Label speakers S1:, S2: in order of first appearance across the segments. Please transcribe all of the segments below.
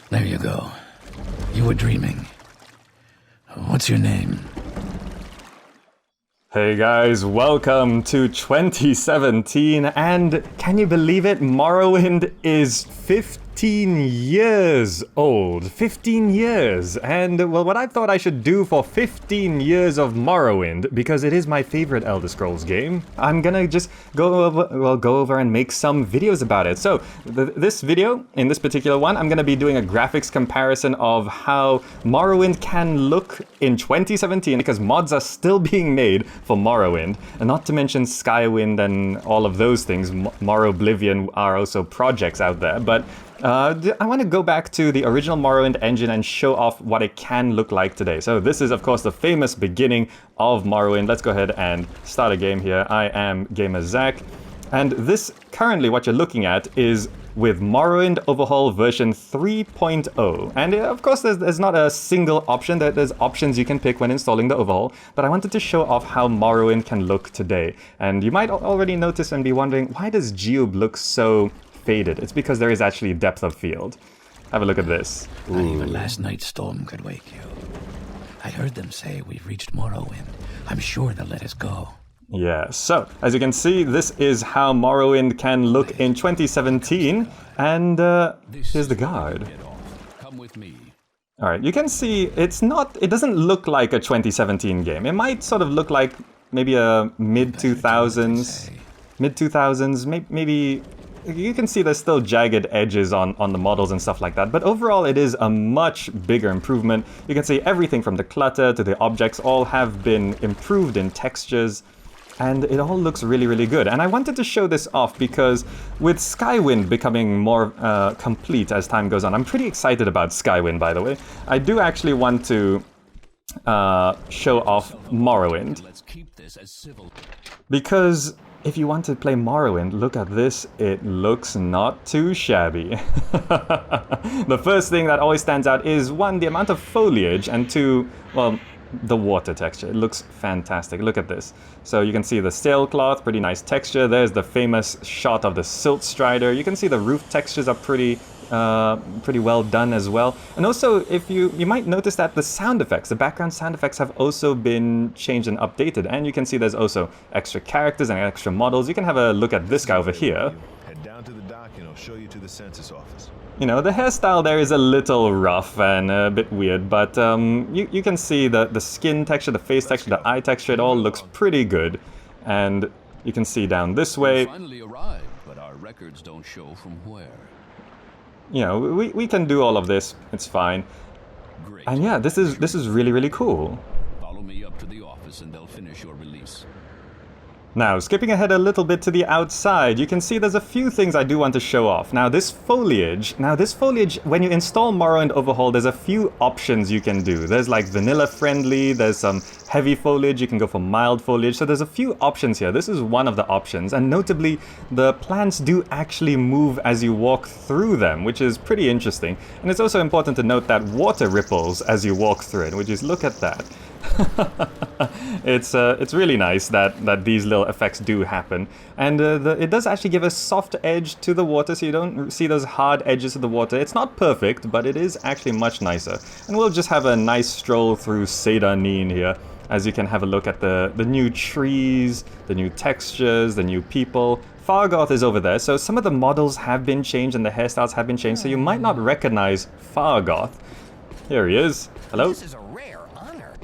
S1: There you go. You were dreaming. What's your name?
S2: Hey guys, welcome to 2017, and can you believe it? Morrowind is 15 years old. 15 years! And, well, what I thought I should do for 15 years of Morrowind, because it is my favorite Elder Scrolls game, I'm gonna just go over and make some videos about it. So, this video, in this particular one, I'm gonna be doing a graphics comparison of how Morrowind can look in 2017, because mods are still being made for Morrowind, and not to mention Skywind and all of those things. Morroblivion are also projects out there, but I want to go back to the original Morrowind engine and show off what it can look like today. So this is, of course, the famous beginning of Morrowind. Let's go ahead and start a game here. I am Gamer Zach, and this, currently, what you're looking at is with Morrowind Overhaul version 3.0. And of course, there's not a single option. There's options you can pick when installing the overhaul, but I wanted to show off how Morrowind can look today. And you might already notice and be wondering, why does Geob look so faded? It's because there is actually depth of field. Have a look at this.
S1: Not even last night's storm could wake you. I heard them say we've reached Morrowind. I'm sure they'll let us go.
S2: Yeah, so, as you can see, this is how Morrowind can look in 2017, and here's the guard.
S1: Come with me.
S2: Alright, you can see it doesn't look like a 2017 game. It might sort of look like maybe a mid-2000s, maybe. You can see there's still jagged edges on the models and stuff like that, but overall it is a much bigger improvement. You can see everything from the clutter to the objects all have been improved in textures, and it all looks really, really good. And I wanted to show this off because with Skywind becoming more complete as time goes on, I'm pretty excited about Skywind, by the way. I do actually want to show off Morrowind, because if you want to play Morrowind, look at this, it looks not too shabby. The first thing that always stands out is, one, the amount of foliage, and two, well, the water texture. It looks fantastic. Look at this. So you can see the sailcloth, pretty nice texture. There's the famous shot of the silt strider. You can see the roof textures are pretty well done as well. And also, if you might notice that the sound effects, the background sound effects have also been changed and updated. And you can see there's also extra characters and extra models. You can have a look at this guy over here.
S3: Head down to the dock and I'll show you to the census office.
S2: You know, the hairstyle there is a little rough and a bit weird, but you can see the skin texture, the face texture, the eye texture, it all looks pretty good. And you can see down this way.
S4: Finally arrived, but our records don't show from where.
S2: You know, we can do all of this. It's fine.
S4: Great.
S2: And yeah, this is really, really cool.
S4: Follow me up to the office and they'll finish your release.
S2: Now, skipping ahead a little bit to the outside, you can see there's a few things I do want to show off. Now, this foliage, when you install Morrowind Overhaul, there's a few options you can do. There's like vanilla friendly, there's some heavy foliage, you can go for mild foliage, so there's a few options here. This is one of the options, and notably, the plants do actually move as you walk through them, which is pretty interesting. And it's also important to note that water ripples as you walk through it, which is, look at that. It's really nice that these little effects do happen, and it does actually give a soft edge to the water, so you don't see those hard edges of the water. It's not perfect, but it is actually much nicer. And we'll just have a nice stroll through Seyda-Neen here, as you can have a look at the new trees, the new textures, the new people. Fargoth is over there, so some of the models have been changed and the hairstyles have been changed, so you might not recognize Fargoth. Here he is. Hello?
S5: This is a rare honor.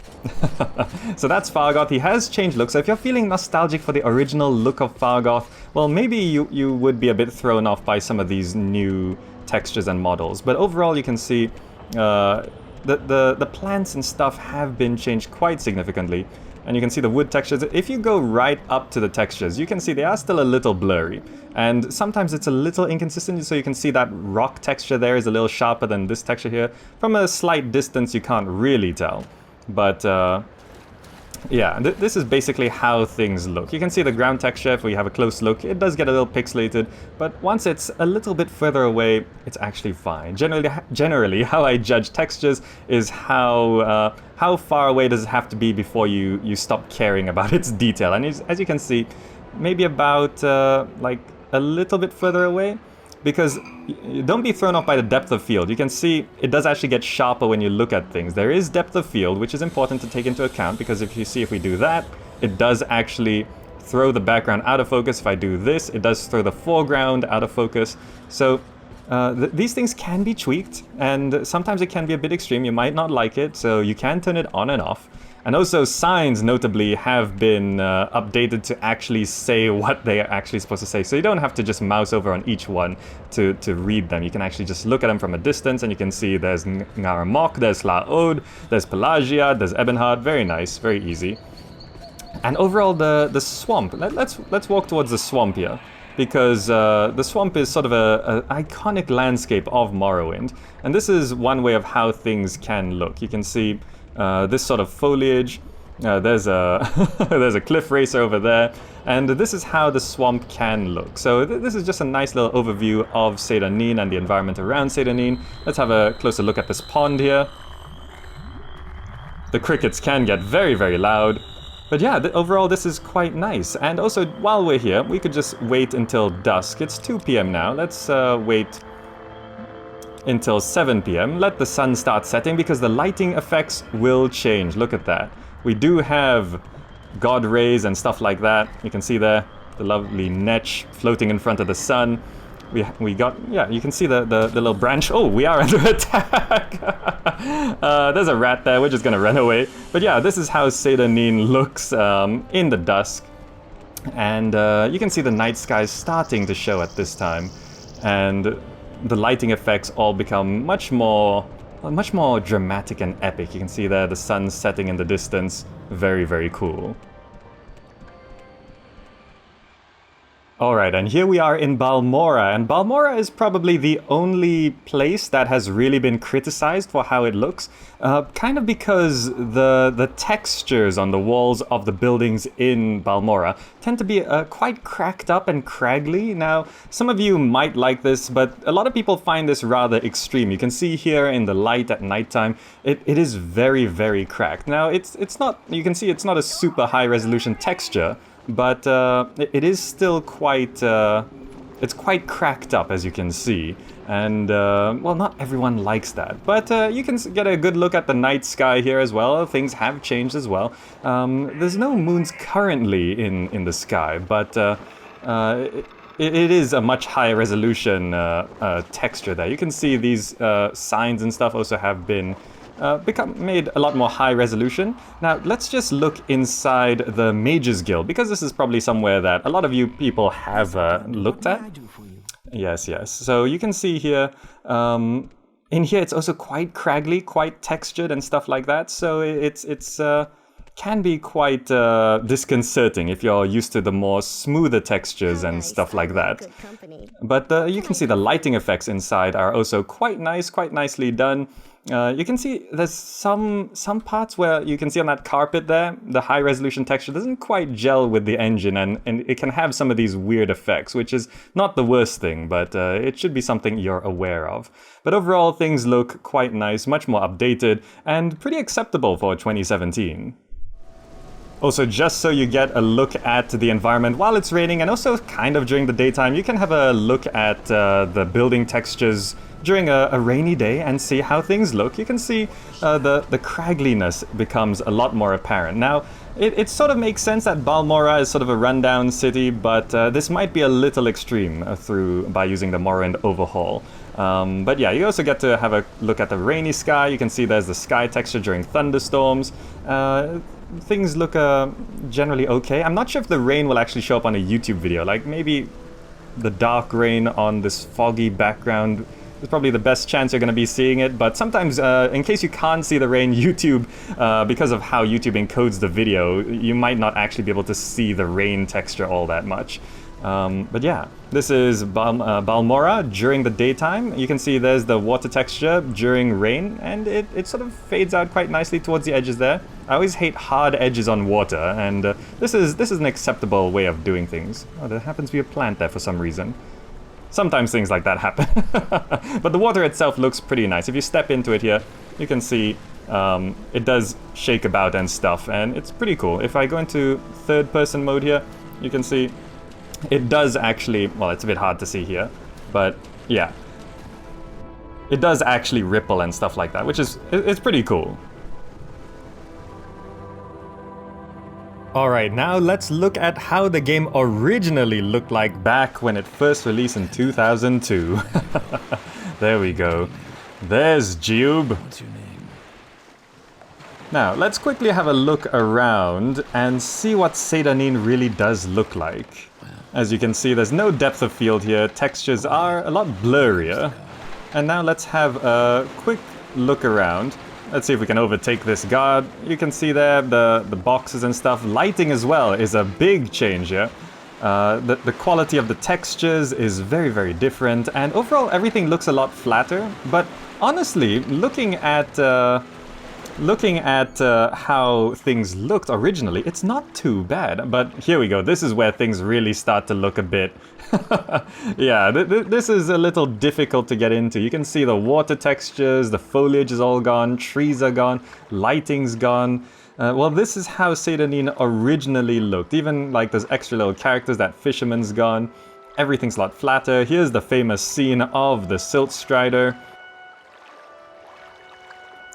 S2: So that's Fargoth. He has changed looks. So if you're feeling nostalgic for the original look of Fargoth, well, maybe you would be a bit thrown off by some of these new textures and models. But overall, you can see the plants and stuff have been changed quite significantly. And you can see the wood textures. If you go right up to the textures, you can see they are still a little blurry. And sometimes it's a little inconsistent, so you can see that rock texture there is a little sharper than this texture here. From a slight distance, you can't really tell. But yeah, this is basically how things look. You can see the ground texture, if we have a close look, it does get a little pixelated, but once it's a little bit further away, it's actually fine. Generally, how I judge textures is how far away does it have to be before you stop caring about its detail. And as you can see, maybe about like a little bit further away, because don't be thrown off by the depth of field. You can see it does actually get sharper when you look at things. There is depth of field, which is important to take into account, because if we do that, it does actually throw the background out of focus. If I do this, it does throw the foreground out of focus. So these things can be tweaked, and sometimes it can be a bit extreme. You might not like it, so you can turn it on and off. And also signs, notably, have been updated to actually say what they are actually supposed to say. So you don't have to just mouse over on each one to read them. You can actually just look at them from a distance, and you can see there's Ngaramok, there's Laod, there's Pelagia, there's Ebenhard. Very nice, very easy. And overall, the swamp. Let's walk towards the swamp here, because the swamp is sort of an iconic landscape of Morrowind. And this is one way of how things can look. You can see this sort of foliage. There's a there's a cliff racer over there, and this is how the swamp can look. So this is just a nice little overview of Seyda-Neen and the environment around Seyda-Neen. Let's have a closer look at this pond here. The crickets can get very, very loud, but yeah, overall this is quite nice. And also, while we're here, we could just wait until dusk. It's 2 p.m. now. Let's wait until 7 p.m. Let the sun start setting, because the lighting effects will change. Look at that. We do have god rays and stuff like that. You can see there the lovely Netch floating in front of the sun. We got, yeah, you can see the little branch. Oh, we are under attack. There's a rat there. We're just gonna run away. But yeah, this is how Seyda-Neen looks in the dusk. And you can see the night sky starting to show at this time. And the lighting effects all become much more dramatic and epic. You can see there the sun setting in the distance. Very, very cool. Alright, and here we are in Balmorra, and Balmorra is probably the only place that has really been criticized for how it looks, kind of because the textures on the walls of the buildings in Balmorra tend to be quite cracked up and craggly. Now, some of you might like this, but a lot of people find this rather extreme. You can see here in the light at nighttime, it is very, very cracked. Now, it's not, you can see it's not a super high resolution texture, but it is still quite, it's quite cracked up, as you can see. And, well, not everyone likes that. But you can get a good look at the night sky here as well. Things have changed as well. There's no moons currently in the sky, but it is a much higher resolution texture there. You can see these signs and stuff also have been made a lot more high resolution. Now, let's just look inside the Mages Guild, because this is probably somewhere that a lot of you people have looked at. Yes. So you can see here, in here it's also quite craggly, quite textured and stuff like that. So it's can be quite disconcerting if you're used to the more smoother textures and stuff like that. But you can see the lighting effects inside are also quite nice, quite nicely done. You can see there's some parts where you can see on that carpet there, the high resolution texture doesn't quite gel with the engine, and it can have some of these weird effects, which is not the worst thing, but it should be something you're aware of. But overall, things look quite nice, much more updated, and pretty acceptable for 2017. Also, just so you get a look at the environment while it's raining, and also kind of during the daytime, you can have a look at the building textures during a rainy day and see how things look. You can see the craggliness becomes a lot more apparent. Now, it sort of makes sense that Balmorra is sort of a rundown city, but this might be a little extreme by using the Morrowind Overhaul. But yeah, you also get to have a look at the rainy sky. You can see there's the sky texture during thunderstorms. Things look generally okay. I'm not sure if the rain will actually show up on a YouTube video. Like, maybe the dark rain on this foggy background is probably the best chance you're going to be seeing it. But sometimes, in case you can't see the rain, YouTube, because of how YouTube encodes the video, you might not actually be able to see the rain texture all that much. But yeah, this is Balmorra during the daytime. You can see there's the water texture during rain, and it sort of fades out quite nicely towards the edges there. I always hate hard edges on water, and this is an acceptable way of doing things. Oh, there happens to be a plant there for some reason. Sometimes things like that happen. But the water itself looks pretty nice. If you step into it here, you can see it does shake about and stuff, and it's pretty cool. If I go into third-person mode here, you can see it does actually, well, it's a bit hard to see here, but yeah. It does actually ripple and stuff like that, which is, it's pretty cool. Alright, now let's look at how the game originally looked like back when it first released in 2002. There we go. There's Jube.
S1: What's your name?
S2: Now, let's quickly have a look around and see what Seydanin really does look like. As you can see, there's no depth of field here. Textures are a lot blurrier. And now let's have a quick look around. Let's see if we can overtake this guard. You can see there the boxes and stuff. Lighting as well is a big change here. The quality of the textures is very, very different. And overall, everything looks a lot flatter. But honestly, looking at how things looked originally, it's not too bad. But here we go. This is where things really start to look a bit... yeah, this is a little difficult to get into. You can see the water textures, the foliage is all gone, trees are gone, lighting's gone. Well, this is how Seydanin originally looked. Even like those extra little characters, that fisherman's gone. Everything's a lot flatter. Here's the famous scene of the Silt Strider.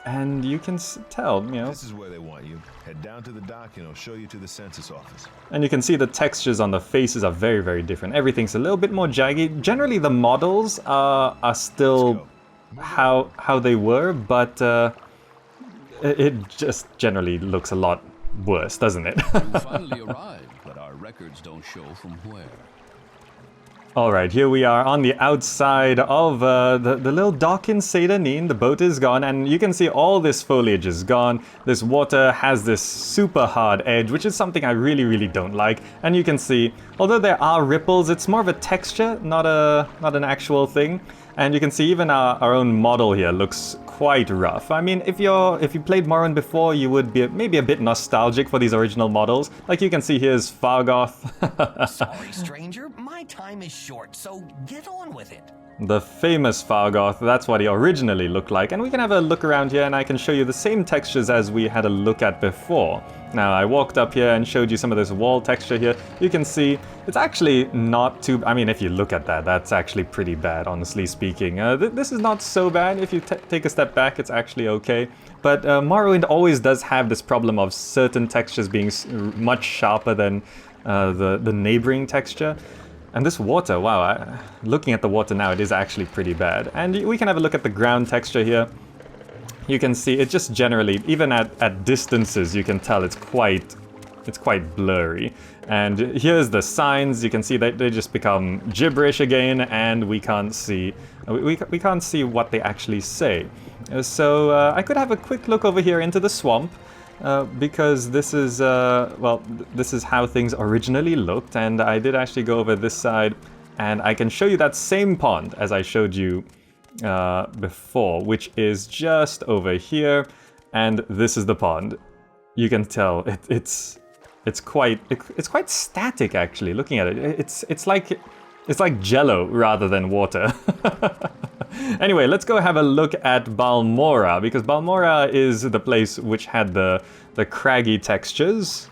S2: And you can tell, you know...
S3: This is where they want you. Head down to the dock and I'll show you to the census office.
S2: And you can see the textures on the faces are very, very different. Everything's a little bit more jaggy. Generally, the models are still how they were, but it just generally looks a lot worse, doesn't it?
S4: You finally arrived, but our records don't show from where.
S2: Alright, here we are on the outside of the little dock in Seydanin. The boat is gone, and you can see all this foliage is gone. This water has this super hard edge, which is something I really, really don't like. And you can see, although there are ripples, it's more of a texture, not an actual thing. And you can see even our own model here looks quite rough. I mean, if you played Morrowind before, you would be maybe a bit nostalgic for these original models. Like you can see here's Fargoth.
S5: Sorry, stranger. My time is short, so get on with it.
S2: The famous Fargoth, that's what he originally looked like. And we can have a look around here and I can show you the same textures as we had a look at before. Now, I walked up here and showed you some of this wall texture here. You can see it's actually not too... I mean, if you look at that, that's actually pretty bad, honestly speaking. This is not so bad. If you take a step back, it's actually okay. But Morrowind always does have this problem of certain textures being much sharper than the neighboring texture. And this water, wow, looking at the water now, it is actually pretty bad. And we can have a look at the ground texture here. You can see it just generally, even at distances, you can tell it's quite blurry. And here's the signs. You can see that they just become gibberish again, and we can't see what they actually say. So I could have a quick look over here into the swamp. Because this is, well, this is how things originally looked, and I did actually go over this side, and I can show you that same pond as I showed you before, which is just over here, and this is the pond. You can tell it's quite static actually. Looking at it, it's like Jello rather than water. Anyway, let's go have a look at Balmorra, because Balmorra is the place which had the craggy textures.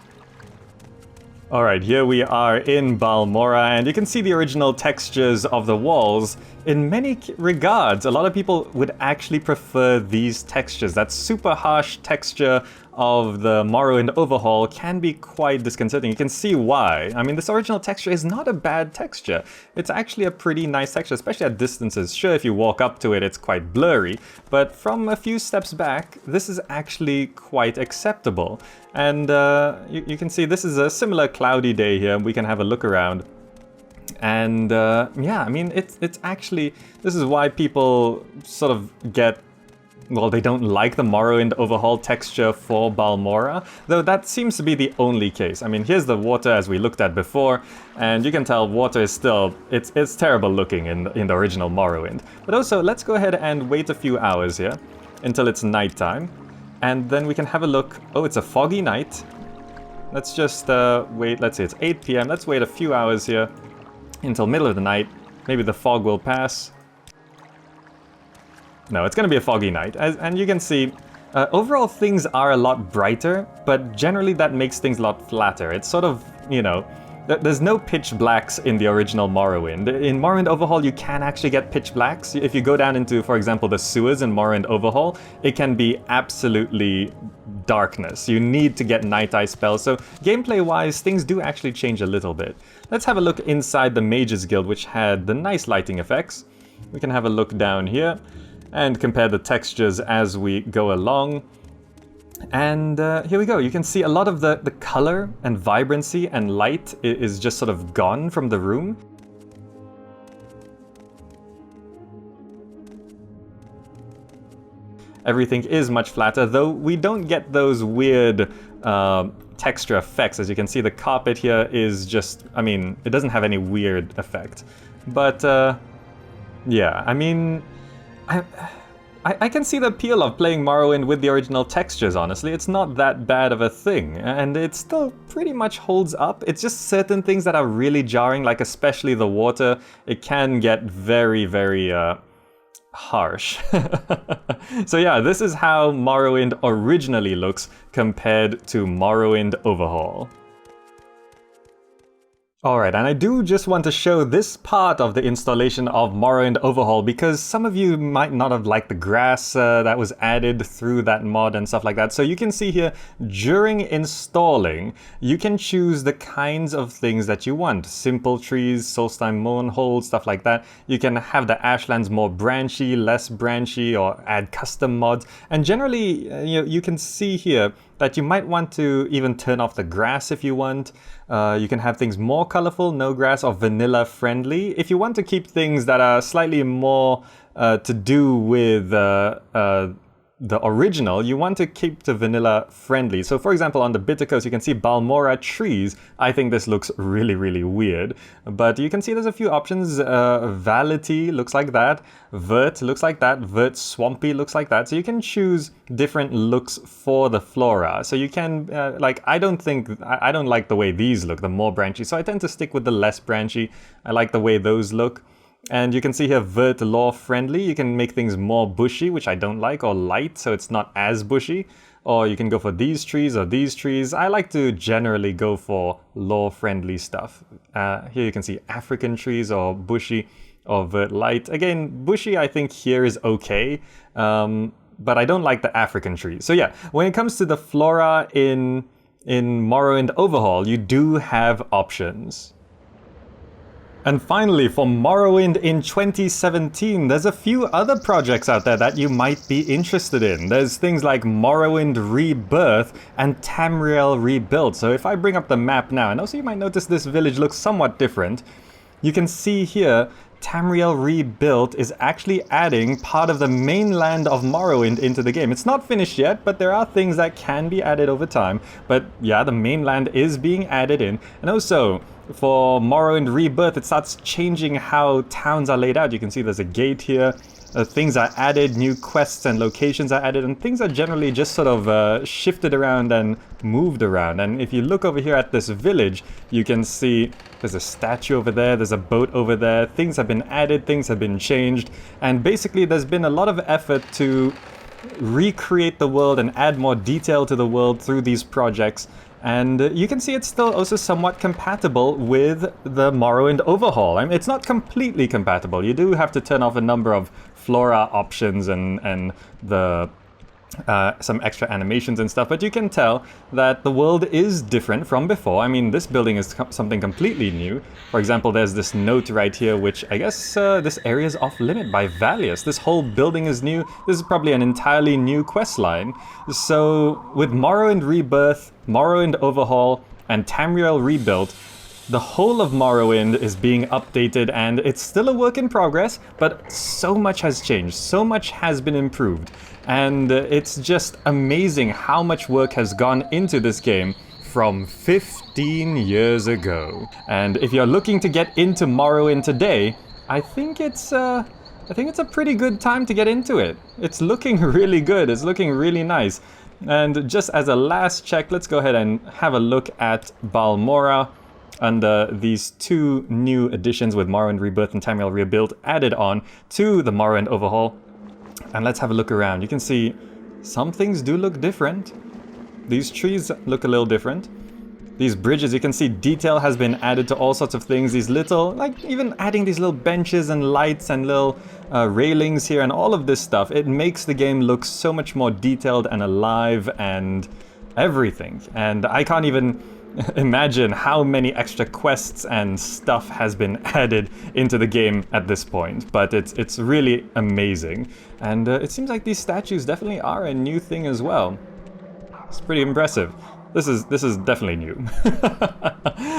S2: Alright, here we are in Balmorra, and you can see the original textures of the walls. In many regards, a lot of people would actually prefer these textures. That super harsh texture of the Morrowind Overhaul can be quite disconcerting. You can see why. I mean, this original texture is not a bad texture. It's actually a pretty nice texture, especially at distances. Sure, if you walk up to it, it's quite blurry, but from a few steps back, this is actually quite acceptable. And you can see this is a similar cloudy day here. We can have a look around. And yeah, I mean, it's actually, this is why people sort of get, well, they don't like the Morrowind Overhaul texture for Balmorra, though that seems to be the only case. I mean, here's the water as we looked at before, and you can tell water is still, it's terrible looking in the original Morrowind. But also, let's go ahead and wait a few hours here until it's nighttime, and then we can have a look. Oh, it's a foggy night. Let's just wait, let's see, it's 8 p.m. Let's wait a few hours here until middle of the night. Maybe the fog will pass. No, it's going to be a foggy night. And you can see, overall things are a lot brighter, but generally that makes things a lot flatter. It's sort of, you know, There's no pitch blacks in the original Morrowind. In Morrowind Overhaul, you can actually get pitch blacks. If you go down into, for example, the sewers in Morrowind Overhaul, it can be absolutely darkness. You need to get night eye spells. So gameplay-wise, things do actually change a little bit. Let's have a look inside the Mages Guild, which had the nice lighting effects. We can have a look down here and compare the textures as we go along. And here we go. You can see a lot of the color and vibrancy and light is just sort of gone from the room. Everything is much flatter, though we don't get those weird texture effects. As you can see, the carpet here is just, I mean, it doesn't have any weird effect. But yeah, I mean, I can see the appeal of playing Morrowind with the original textures, honestly. It's not that bad of a thing, and it still pretty much holds up. It's just certain things that are really jarring, like especially the water. It can get very, very harsh. So yeah, this is how Morrowind originally looks compared to Morrowind Overhaul. Alright, and I do just want to show this part of the installation of Morrowind Overhaul because some of you might not have liked the grass that was added through that mod and stuff like that. So you can see here, during installing, you can choose the kinds of things that you want. Simple trees, Solstheim Mournhold, stuff like that. You can have the Ashlands more branchy, less branchy, or add custom mods. And generally, you can see here that you might want to even turn off the grass if you want. You can have things more colorful, no grass, or vanilla friendly. If you want to keep things that are slightly more to do with the original, you want to keep the vanilla friendly. So for example, on the Bitter Coast, you can see Balmorra trees. I think this looks really, really weird. But you can see there's a few options. Vality looks like that. Vert looks like that. Vert Swampy looks like that. So you can choose different looks for the flora. So you can, like, I don't like the way these look, the more branchy. So I tend to stick with the less branchy. I like the way those look. And you can see here, vert law friendly. You can make things more bushy, which I don't like, or light, so it's not as bushy. Or you can go for these trees or these trees. I like to generally go for law friendly stuff. Here you can see African trees or bushy or vert light. Again, bushy I think here is okay, but I don't like the African trees. So yeah, when it comes to the flora in Morrowind Overhaul, you do have options. And finally, for Morrowind in 2017, there's a few other projects out there that you might be interested in. There's things like Morrowind Rebirth and Tamriel Rebuilt. So if I bring up the map now, and also you might notice this village looks somewhat different. You can see here, Tamriel Rebuilt is actually adding part of the mainland of Morrowind into the game. It's not finished yet, but there are things that can be added over time. But yeah, the mainland is being added in. And also, for Morrowind Rebirth, it starts changing how towns are laid out. You can see there's a gate here. Things are added, new quests and locations are added, and things are generally just sort of shifted around and moved around. And if you look over here at this village, you can see there's a statue over there, there's a boat over there. Things have been added, things have been changed, and basically there's been a lot of effort to recreate the world and add more detail to the world through these projects. And you can see it's still also somewhat compatible with the Morrowind Overhaul. I mean, it's not completely compatible. You do have to turn off a number of flora options and the some extra animations and stuff, but you can tell that the world is different from before. I mean, this building is something completely new. For example, there's this note right here, which I guess this area is off limit by Valius. This whole building is new. This is probably an entirely new quest line. So with Morrowind Rebirth, Morrowind Overhaul, and Tamriel Rebuilt, the whole of Morrowind is being updated, and it's still a work in progress, but so much has changed, so much has been improved. And it's just amazing how much work has gone into this game from 15 years ago. And if you're looking to get into Morrowind today, I think it's a pretty good time to get into it. It's looking really good, it's looking really nice. And just as a last check, let's go ahead and have a look at Balmorra under these two new additions with Morrowind Rebirth and Tamriel Rebuilt added on to the Morrowind Overhaul. And let's have a look around. You can see some things do look different. These trees look a little different. These bridges, you can see detail has been added to all sorts of things. These little, like even adding these little benches and lights and little railings here and all of this stuff. It makes the game look so much more detailed and alive and everything. And I can't even imagine how many extra quests and stuff has been added into the game at this point. But it's really amazing. And it seems like these statues definitely are a new thing as well. It's pretty impressive. This is definitely new.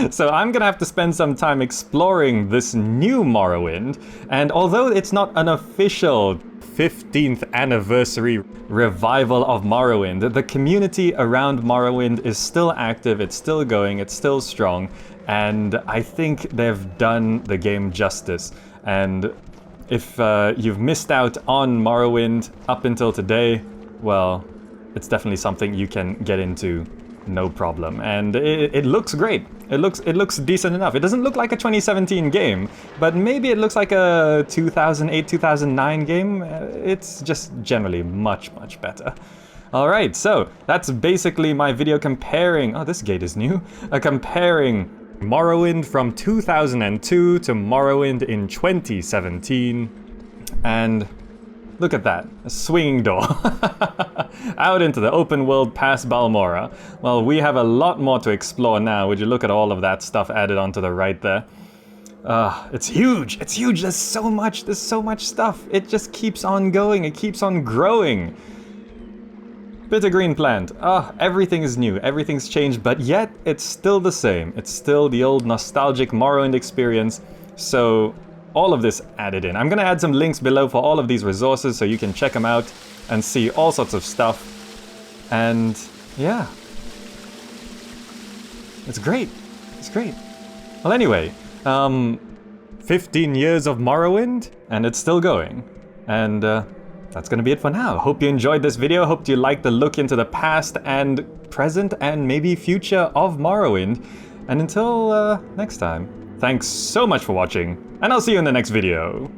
S2: So I'm gonna have to spend some time exploring this new Morrowind, and although it's not an official 15th anniversary revival of Morrowind, the community around Morrowind is still active, it's still going, it's still strong, and I think they've done the game justice. And if you've missed out on Morrowind up until today, well, it's definitely something you can get into. No problem, and it looks great. It looks decent enough. It doesn't look like a 2017 game, but maybe it looks like a 2008, 2009 game. It's just generally much better. All right, so that's basically my video comparing. Oh, this gate is new. Comparing Morrowind from 2002 to Morrowind in 2017, and look at that, a swinging door. Out into the open world past Balmorra. Well, we have a lot more to explore now. Would you look at all of that stuff added onto the right there? It's huge, it's huge, there's so much stuff. It just keeps on going, it keeps on growing. Bitter green plant. Everything is new, everything's changed, but yet it's still the same. It's still the old nostalgic Morrowind experience. So all of this added in. I'm gonna add some links below for all of these resources so you can check them out and see all sorts of stuff. And yeah, it's great. It's great. Well, anyway, 15 years of Morrowind, and it's still going. And that's gonna be it for now. Hope you enjoyed this video. Hope you liked the look into the past and present and maybe future of Morrowind. And until next time, thanks so much for watching, and I'll see you in the next video.